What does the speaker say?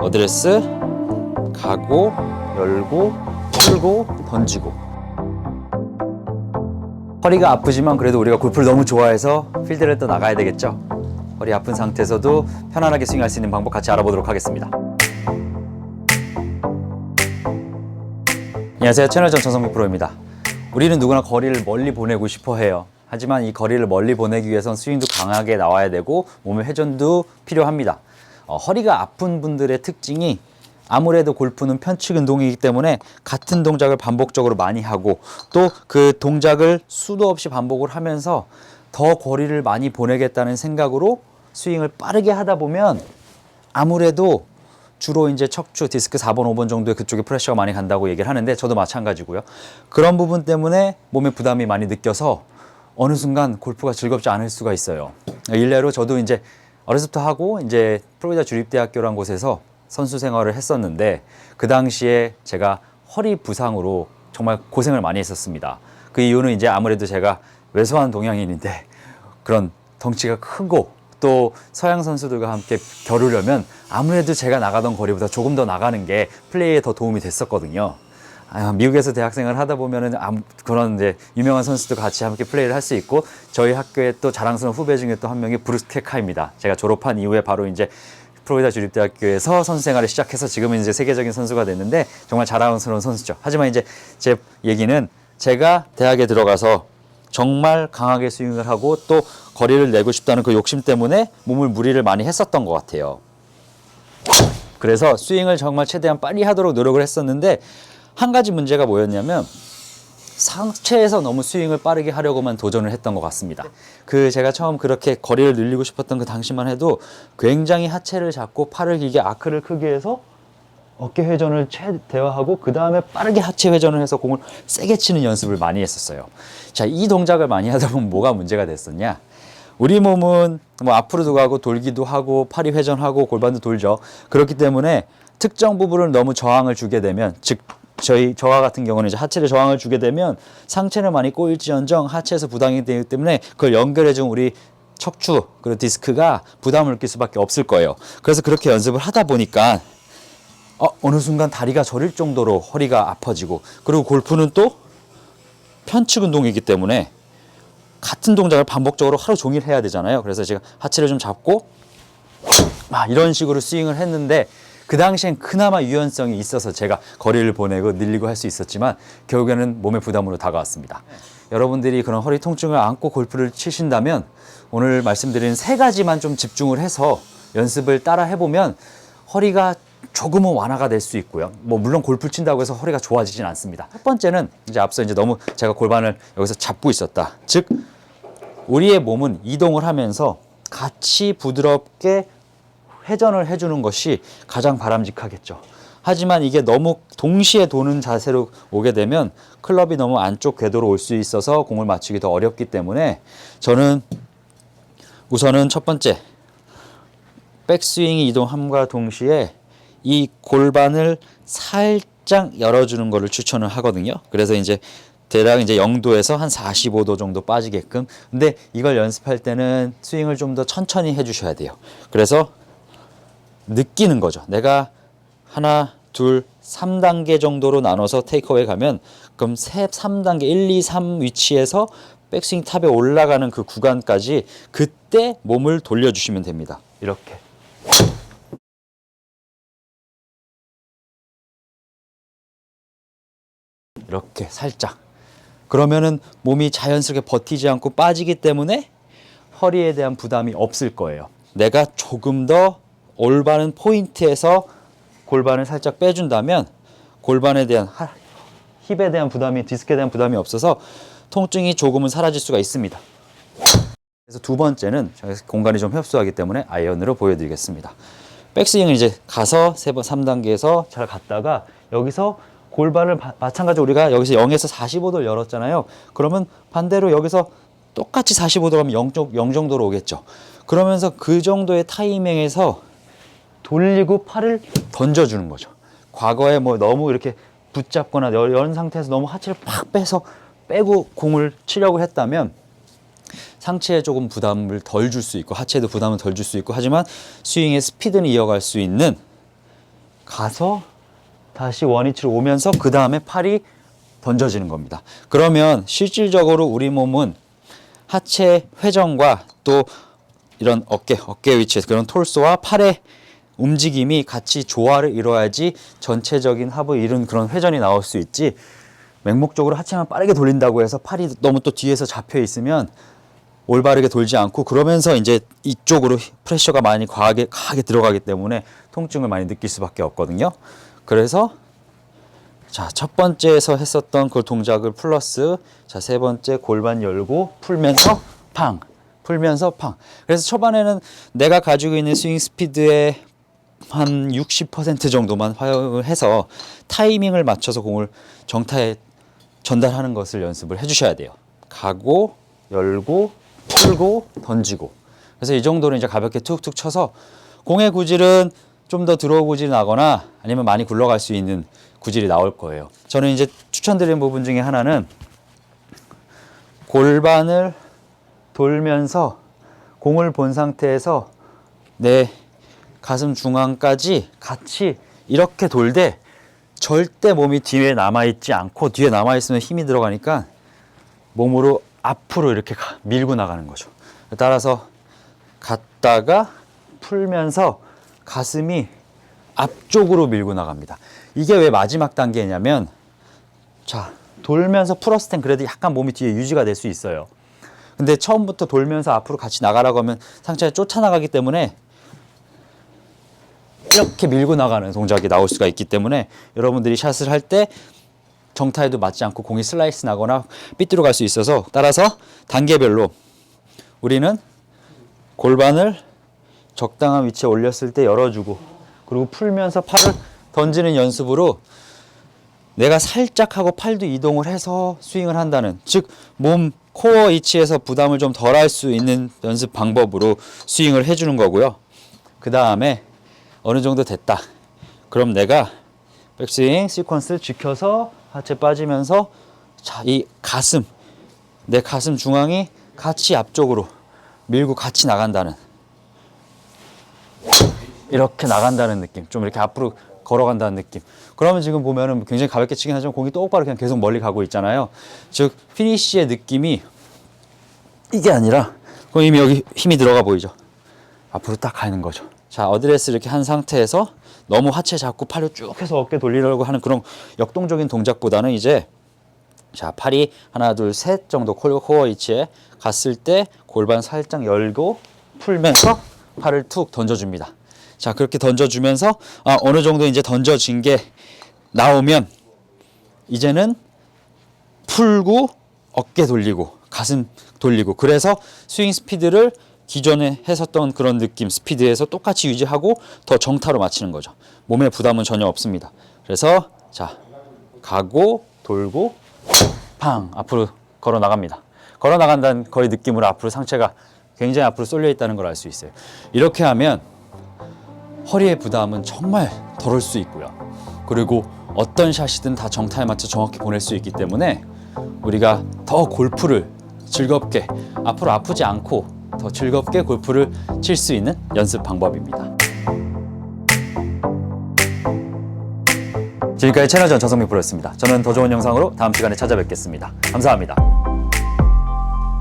어드레스 가고 열고 풀고 던지고. 허리가 아프지만 그래도 우리가 골프를 너무 좋아해서 필드를 또 나가야 되겠죠. 허리 아픈 상태에서도 편안하게 스윙할 수 있는 방법 같이 알아보도록 하겠습니다. 안녕하세요, 채널전 전성민 프로입니다. 우리는 누구나 거리를 멀리 보내고 싶어 해요. 하지만 이 거리를 멀리 보내기 위해선 스윙도 강하게 나와야 되고 몸의 회전도 필요합니다. 허리가 아픈 분들의 특징이 아무래도 골프는 편측 운동이기 때문에 같은 동작을 반복적으로 많이 하고 또 그 동작을 수도 없이 반복을 하면서 더 거리를 많이 보내겠다는 생각으로 스윙을 빠르게 하다 보면 아무래도 주로 이제 척추, 디스크 4번, 5번 정도의 그쪽에 프레셔가 많이 간다고 얘기를 하는데 저도 마찬가지고요. 그런 부분 때문에 몸에 부담이 많이 느껴서 어느 순간 골프가 즐겁지 않을 수가 있어요. 일례로 저도 이제 어렸을 때부터 하고 이제 플로리다 주립대학교라는 곳에서 선수 생활을 했었는데 그 당시에 제가 허리 부상으로 정말 고생을 많이 했었습니다. 그 이유는 이제 아무래도 제가 왜소한 동양인인데 그런 덩치가 크고 또 서양 선수들과 함께 겨루려면 아무래도 제가 나가던 거리보다 조금 더 나가는 게 플레이에 더 도움이 됐었거든요. 미국에서 대학생을 하다 보면은 그런 이제 유명한 선수들 같이 함께 플레이를 할 수 있고 저희 학교에 또 자랑스러운 후배 중에 또 한 명이 브루스 케카입니다. 제가 졸업한 이후에 바로 이제 플로리다 주립대학교에서 선수 생활을 시작해서 지금은 이제 세계적인 선수가 됐는데 정말 자랑스러운 선수죠. 하지만 이제 제 얘기는 제가 대학에 들어가서 정말 강하게 스윙을 하고 또 거리를 내고 싶다는 그 욕심 때문에 몸을 무리를 많이 했었던 것 같아요. 그래서 스윙을 정말 최대한 빨리 하도록 노력을 했었는데 한 가지 문제가 뭐였냐면 상체에서 너무 스윙을 빠르게 하려고만 도전을 했던 것 같습니다. 제가 처음 그렇게 거리를 늘리고 싶었던 그 당시만 해도 굉장히 하체를 잡고 팔을 길게 아크를 크게 해서 어깨 회전을 최대화하고 그 다음에 빠르게 하체 회전을 해서 공을 세게 치는 연습을 많이 했었어요. 자, 이 동작을 많이 하다 보면 뭐가 문제가 됐었냐? 우리 몸은 뭐 앞으로도 가고 돌기도 하고 팔이 회전하고 골반도 돌죠. 그렇기 때문에 특정 부분을 너무 저항을 주게 되면 즉 저와 같은 경우는 이제 하체를 저항을 주게 되면 상체는 많이 꼬일지언정 하체에서 부담이 되기 때문에 그걸 연결해준 우리 척추 그리고 디스크가 부담을 느낄 수밖에 없을 거예요. 그래서 그렇게 연습을 하다 보니까 어느 순간 다리가 저릴 정도로 허리가 아파지고 그리고 골프는 또 편측 운동이기 때문에 같은 동작을 반복적으로 하루 종일 해야 되잖아요. 그래서 제가 하체를 좀 잡고 이런 식으로 스윙을 했는데 그 당시엔 그나마 유연성이 있어서 제가 거리를 보내고 늘리고 할 수 있었지만 결국에는 몸의 부담으로 다가왔습니다. 여러분들이 그런 허리 통증을 안고 골프를 치신다면 오늘 말씀드린 세 가지만 좀 집중을 해서 연습을 따라 해보면 허리가 조금은 완화가 될 수 있고요. 물론 골프 친다고 해서 허리가 좋아지진 않습니다. 첫 번째는 이제 앞서 이제 너무 제가 골반을 여기서 잡고 있었다. 즉 우리의 몸은 이동을 하면서 같이 부드럽게 회전을 해주는 것이 가장 바람직하겠죠. 하지만 이게 너무 동시에 도는 자세로 오게 되면 클럽이 너무 안쪽 궤도로 올 수 있어서 공을 맞추기 더 어렵기 때문에 저는 우선은 첫 번째 백스윙이 이동함과 동시에 이 골반을 살짝 열어주는 것을 추천을 하거든요. 그래서 이제 대략 이제 0도에서 한 45도 정도 빠지게끔. 근데 이걸 연습할 때는 스윙을 좀 더 천천히 해주셔야 돼요. 그래서 느끼는 거죠. 내가 하나, 둘, 3단계 정도로 나눠서 테이크어웨이 가면 그럼 3단계 1, 2, 3 위치에서 백스윙 탑에 올라가는 그 구간까지 그때 몸을 돌려주시면 됩니다. 이렇게. 이렇게 살짝. 그러면은 몸이 자연스럽게 버티지 않고 빠지기 때문에 허리에 대한 부담이 없을 거예요. 내가 조금 더 올바른 포인트에서 골반을 살짝 빼준다면 골반에 대한 힙에 대한 부담이 디스크에 대한 부담이 없어서 통증이 조금은 사라질 수가 있습니다. 그래서 두 번째는 공간이 좀 협소하기 때문에 아이언으로 보여드리겠습니다. 백스윙을 이제 가서 3단계에서 잘 갔다가 여기서 골반을 마찬가지로 우리가 여기서 0에서 45도를 열었잖아요. 그러면 반대로 여기서 똑같이 45도 가면 0 정도로 오겠죠. 그러면서 그 정도의 타이밍에서 돌리고 팔을 던져주는 거죠. 과거에 너무 이렇게 붙잡거나 이런 상태에서 너무 하체를 팍 빼고 공을 치려고 했다면 상체에 조금 부담을 덜 줄 수 있고 하체에도 부담을 덜 줄 수 있고 하지만 스윙의 스피드는 이어갈 수 있는 가서 다시 원위치로 오면서 그 다음에 팔이 던져지는 겁니다. 그러면 실질적으로 우리 몸은 하체 회전과 또 이런 어깨 위치에서 그런 톨소와 팔의 움직임이 같이 조화를 이뤄야지 전체적인 하부 이룬 그런 회전이 나올 수 있지, 맹목적으로 하체만 빠르게 돌린다고 해서 팔이 너무 또 뒤에서 잡혀 있으면 올바르게 돌지 않고, 그러면서 이제 이쪽으로 프레셔가 많이 과하게 들어가기 때문에 통증을 많이 느낄 수밖에 없거든요. 그래서 자, 첫 번째에서 했었던 그 동작을 플러스, 자, 세 번째 골반 열고 풀면서 팡, 풀면서 팡. 그래서 초반에는 내가 가지고 있는 스윙 스피드의 한 60% 정도만 활용을 해서 타이밍을 맞춰서 공을 정타에 전달하는 것을 연습을 해주셔야 돼요. 가고, 열고, 풀고, 던지고. 그래서 이 정도는 이제 가볍게 툭툭 쳐서 공의 구질은 좀 더 드로우 구질이 나거나 아니면 많이 굴러갈 수 있는 구질이 나올 거예요. 저는 이제 추천드리는 부분 중에 하나는 골반을 돌면서 공을 본 상태에서 내 가슴 중앙까지 같이 이렇게 돌되 절대 몸이 뒤에 남아있지 않고, 뒤에 남아있으면 힘이 들어가니까 몸으로 앞으로 이렇게 밀고 나가는 거죠. 따라서 갔다가 풀면서 가슴이 앞쪽으로 밀고 나갑니다. 이게 왜 마지막 단계냐면, 자, 돌면서 풀었을 땐 그래도 약간 몸이 뒤에 유지가 될 수 있어요. 근데 처음부터 돌면서 앞으로 같이 나가라고 하면 상체가 쫓아나가기 때문에 이렇게 밀고 나가는 동작이 나올 수가 있기 때문에 여러분들이 샷을 할 때 정타에도 맞지 않고 공이 슬라이스 나거나 삐뚤어 갈 수 있어서, 따라서 단계별로 우리는 골반을 적당한 위치에 올렸을 때 열어주고, 그리고 풀면서 팔을 던지는 연습으로 내가 살짝 하고 팔도 이동을 해서 스윙을 한다는, 즉 몸 코어 위치에서 부담을 좀 덜 할 수 있는 연습 방법으로 스윙을 해주는 거고요. 그 다음에 어느 정도 됐다. 그럼 내가 백스윙 시퀀스 지켜서 하체 빠지면서, 자, 이 가슴, 내 가슴 중앙이 같이 앞쪽으로 밀고 같이 나간다는, 이렇게 나간다는 느낌, 좀 이렇게 앞으로 걸어간다는 느낌. 그러면 지금 보면은 굉장히 가볍게 치긴 하지만 공이 똑바로 그냥 계속 멀리 가고 있잖아요. 즉 피니쉬의 느낌이 이게 아니라 이미 여기 힘이 들어가 보이죠. 앞으로 딱 가는 거죠. 자, 어드레스 이렇게 한 상태에서 너무 하체 잡고 팔을 쭉 해서 어깨 돌리려고 하는 그런 역동적인 동작보다는 이제, 자, 팔이 하나 둘 셋 정도 코어 위치에 갔을 때 골반 살짝 열고 풀면서 팔을 툭 던져줍니다. 자, 그렇게 던져주면서 어느 정도 이제 던져진 게 나오면 이제는 풀고 어깨 돌리고 가슴 돌리고, 그래서 스윙 스피드를 기존에 했었던 그런 느낌 스피드에서 똑같이 유지하고 더 정타로 맞추는 거죠. 몸에 부담은 전혀 없습니다. 그래서 자, 가고 돌고 팡 앞으로 걸어 나갑니다. 걸어 나간다는 거의 느낌으로 앞으로 상체가 굉장히 앞으로 쏠려 있다는 걸 알 수 있어요. 이렇게 하면 허리의 부담은 정말 덜을 수 있고요. 그리고 어떤 샷이든 다 정타에 맞춰 정확히 보낼 수 있기 때문에 우리가 더 골프를 즐겁게, 앞으로 아프지 않고 더 즐겁게 골프를 칠 수 있는 연습 방법입니다. 지금까지 채널전 전성민 프로였습니다. 저는 더 좋은 영상으로 다음 시간에 찾아뵙겠습니다. 감사합니다.